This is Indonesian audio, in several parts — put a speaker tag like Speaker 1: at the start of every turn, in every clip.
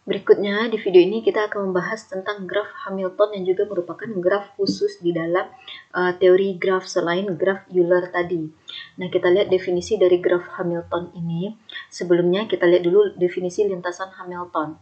Speaker 1: Berikutnya di video ini kita akan membahas tentang graf Hamilton yang juga merupakan graf khusus di dalam teori graf selain graf Euler tadi. Nah, kita lihat definisi dari graf Hamilton ini. Sebelumnya kita lihat dulu definisi lintasan Hamilton.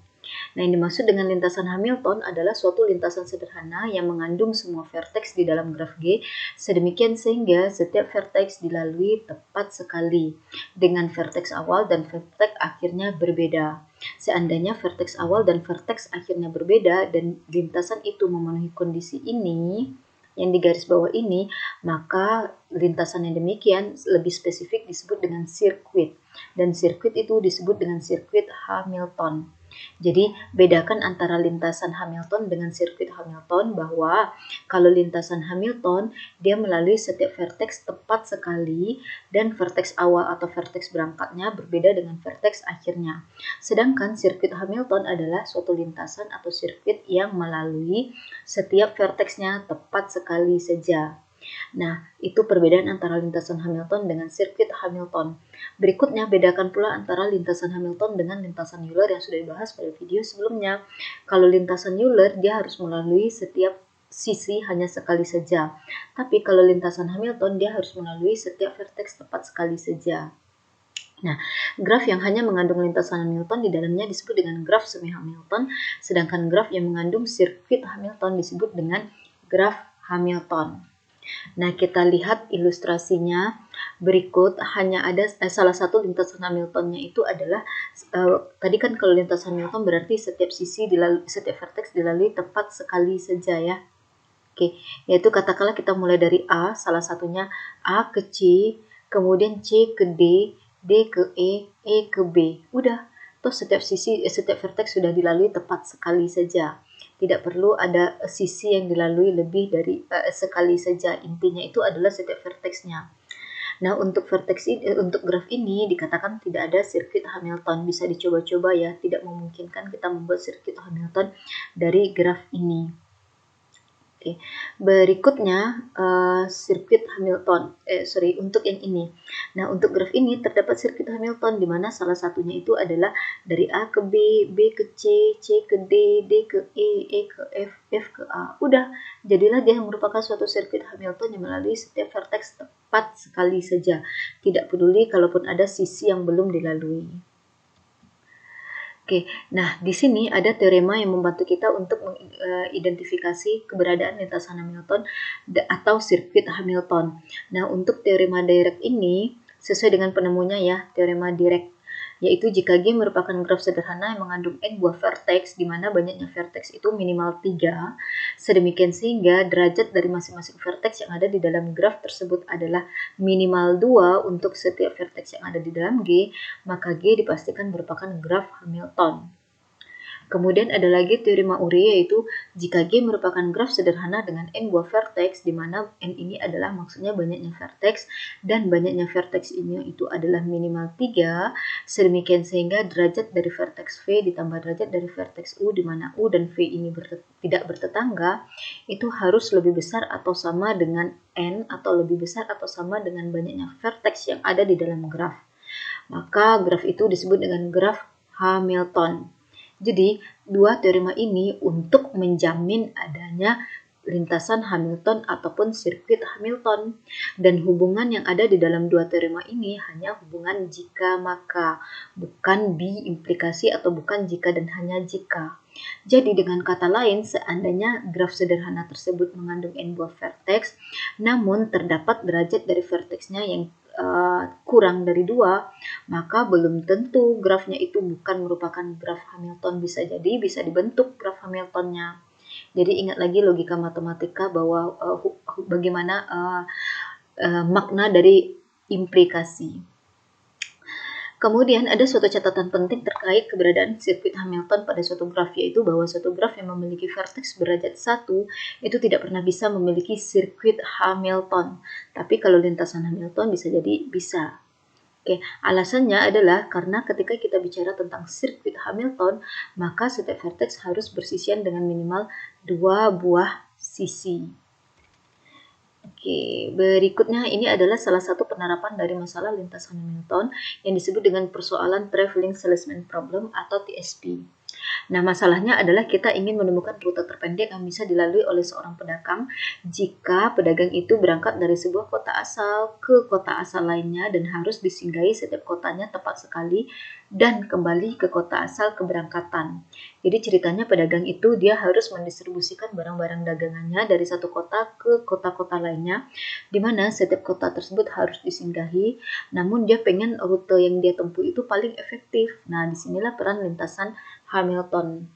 Speaker 1: Nah, yang dimaksud dengan lintasan Hamilton adalah suatu lintasan sederhana yang mengandung semua vertex di dalam graf G, sedemikian sehingga setiap vertex dilalui tepat sekali dengan vertex awal dan vertex akhirnya berbeda. Seandainya vertex awal dan vertex akhirnya berbeda dan lintasan itu memenuhi kondisi ini, yang di garis bawah ini, maka lintasan yang demikian lebih spesifik disebut dengan sirkuit. Dan sirkuit itu disebut dengan sirkuit Hamilton. Jadi bedakan antara lintasan Hamilton dengan sirkuit Hamilton bahwa kalau lintasan Hamilton dia melalui setiap vertex tepat sekali dan vertex awal atau vertex berangkatnya berbeda dengan vertex akhirnya. Sedangkan sirkuit Hamilton adalah suatu lintasan atau sirkuit yang melalui setiap vertexnya tepat sekali saja. Nah, itu perbedaan antara lintasan Hamilton dengan sirkuit Hamilton. Berikutnya, bedakan pula antara lintasan Hamilton dengan lintasan Euler yang sudah dibahas pada video sebelumnya. Kalau lintasan Euler, dia harus melalui setiap sisi hanya sekali saja. Tapi kalau lintasan Hamilton, dia harus melalui setiap vertex tepat sekali saja. Nah, graf yang hanya mengandung lintasan Hamilton di dalamnya disebut dengan graf semi Hamilton, sedangkan graf yang mengandung sirkuit Hamilton disebut dengan graf Hamilton. Nah, kita lihat ilustrasinya berikut. Hanya ada salah satu lintasan Hamiltonnya itu adalah tadi kan kalau lintasan Hamilton berarti setiap sisi setiap vertex dilalui tepat sekali saja ya. Oke, yaitu katakanlah kita mulai dari A, salah satunya A ke C, kemudian C ke D, D ke E ke B. Udah, toh setiap vertex sudah dilalui tepat sekali saja. Tidak perlu ada sisi yang dilalui lebih dari sekali saja. Intinya itu adalah setiap vertexnya. Nah, untuk untuk graf ini dikatakan tidak ada sirkuit Hamilton. Bisa dicoba-coba ya, tidak memungkinkan kita membuat sirkuit Hamilton dari graf ini. Oke. Berikutnya sirkuit Hamilton. Untuk yang ini. Nah, untuk graf ini terdapat sirkuit Hamilton di mana salah satunya itu adalah dari A ke B, B ke C, C ke D, D ke E ke F, F ke A. Udah, jadilah dia merupakan suatu sirkuit Hamilton yang melalui setiap vertex tepat sekali saja. Tidak peduli kalaupun ada sisi yang belum dilalui. Oke, nah di sini ada teorema yang membantu kita untuk mengidentifikasi keberadaan lintasan Hamilton atau sirkuit Hamilton. Nah, untuk teorema Dirac ini sesuai dengan penemunya ya, teorema Dirac, yaitu jika G merupakan graf sederhana yang mengandung n buah vertex, di mana banyaknya vertex itu minimal 3, sedemikian sehingga derajat dari masing-masing vertex yang ada di dalam graf tersebut adalah minimal 2 untuk setiap vertex yang ada di dalam G, maka G dipastikan merupakan graf Hamilton. Kemudian ada lagi teorema Ure, yaitu jika G merupakan graf sederhana dengan n buah vertex, di mana n ini adalah maksudnya banyaknya vertex, dan banyaknya vertex ini itu adalah minimal 3, sedemikian sehingga derajat dari vertex V ditambah derajat dari vertex U, di mana U dan V ini tidak bertetangga, itu harus lebih besar atau sama dengan n, atau lebih besar atau sama dengan banyaknya vertex yang ada di dalam graf. Maka graf itu disebut dengan graf Hamilton. Jadi, dua teorema ini untuk menjamin adanya lintasan Hamilton ataupun sirkuit Hamilton. Dan hubungan yang ada di dalam dua teorema ini hanya hubungan jika maka, bukan biimplikasi atau bukan jika dan hanya jika. Jadi dengan kata lain, seandainya graf sederhana tersebut mengandung n buah vertex, namun terdapat derajat dari vertexnya yang kurang dari 2, maka belum tentu grafnya itu bukan merupakan graf Hamilton. Bisa jadi bisa dibentuk graf Hamiltonnya. Jadi ingat lagi logika matematika bahwa bagaimana makna dari implikasi. Kemudian ada suatu catatan penting terkait keberadaan sirkuit Hamilton pada suatu graf, yaitu bahwa suatu graf yang memiliki vertex berderajat 1 itu tidak pernah bisa memiliki sirkuit Hamilton. Tapi kalau lintasan Hamilton bisa jadi bisa. Oke, alasannya adalah karena ketika kita bicara tentang sirkuit Hamilton, maka setiap vertex harus bersisian dengan minimal 2 buah sisi. Oke, berikutnya ini adalah salah satu penerapan dari masalah lintasan Hamilton yang disebut dengan persoalan Traveling Salesman Problem atau TSP. Nah, masalahnya adalah kita ingin menemukan rute terpendek yang bisa dilalui oleh seorang pedagang jika pedagang itu berangkat dari sebuah kota asal ke kota asal lainnya dan harus disinggahi setiap kotanya tepat sekali dan kembali ke kota asal keberangkatan. Jadi ceritanya pedagang itu dia harus mendistribusikan barang-barang dagangannya dari satu kota ke kota-kota lainnya, di mana setiap kota tersebut harus disinggahi, namun dia pengen rute yang dia tempuh itu paling efektif. Nah, disinilah peran lintasan Hamilton.